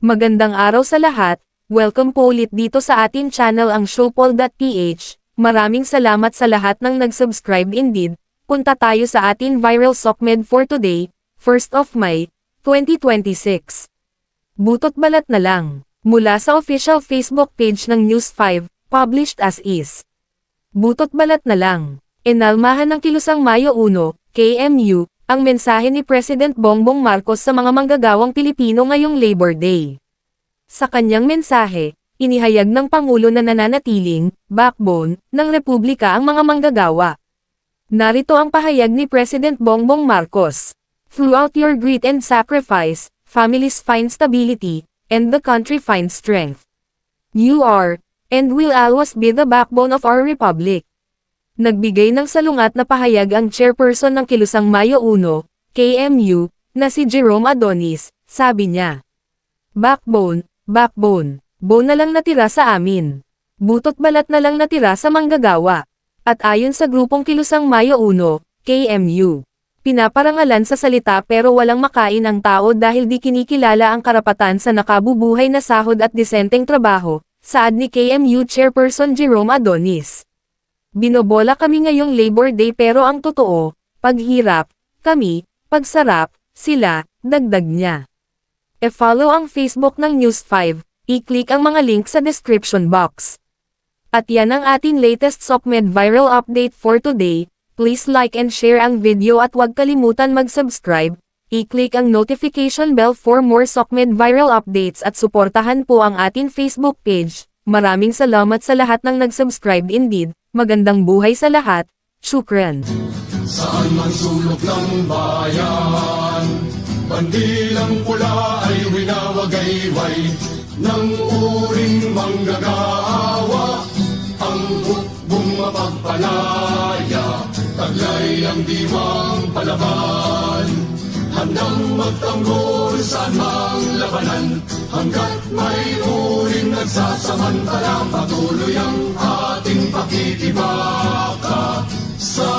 Magandang araw sa lahat, welcome po ulit dito sa atin channel ang Showpol.ph. Maraming salamat sa lahat ng nag-subscribe indeed. Punta tayo sa atin viral SOCMED for today, 1st of May, 2026. Butot balat na lang, mula sa official Facebook page ng News 5, published as is. Butot balat na lang, inalmahan ng Kilusang Mayo 1, KMU, ang mensahe ni President Bongbong Marcos sa mga manggagawang Pilipino ngayong Labor Day. Sa kanyang mensahe, inihayag ng Pangulo na nananatiling backbone ng Republika ang mga manggagawa. Narito ang pahayag ni President Bongbong Marcos. Throughout your grit and sacrifice, families find stability, and the country finds strength. You are, and will always be the backbone of our republic. Nagbigay ng salungat na pahayag ang chairperson ng Kilusang Mayo 1, KMU, na si Jerome Adonis. Sabi niya, backbone, bone na lang natira sa amin. Butot balat na lang natira sa manggagawa. At ayon sa grupong Kilusang Mayo 1, KMU, pinaparangalan sa salita pero walang makain ang tao dahil di kinikilala ang karapatan sa nakabubuhay na sahod at disenteng trabaho, saad ni KMU Chairperson Jerome Adonis. Binobola kami ngayong Labor Day pero ang totoo, paghirap, kami, pagsarap, sila, dagdag niya. E-follow ang Facebook ng News 5, i-click ang mga link sa description box. At yan ang ating latest SOCMED viral update for today. Please like and share ang video at huwag kalimutan mag-subscribe, i-click ang notification bell for more SOCMED viral updates at suportahan po ang ating Facebook page. Maraming salamat sa lahat ng nag-subscribe indeed. Magandang buhay sa lahat. Shukran. Saan man sulok ng bayan, bandilang pula ay winawagayway ng uring manggagawa. Ang hukbong mapagpalaya, taglay ang diwang palaban. Handang magtanggol saan mang labanan, hanggat may uring nagsasamantala, patuloy ang ating pakikibaka. Sa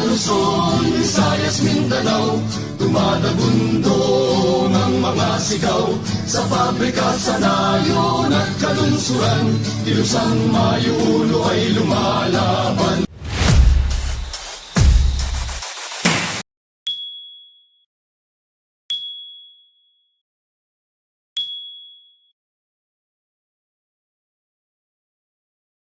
Luzon, Visayas, Mindanao, dumadagundong ang mga sigaw. Sa pabrika, sa nayon at kalunsuran, Kilusang Mayo 1 ay lumalaban.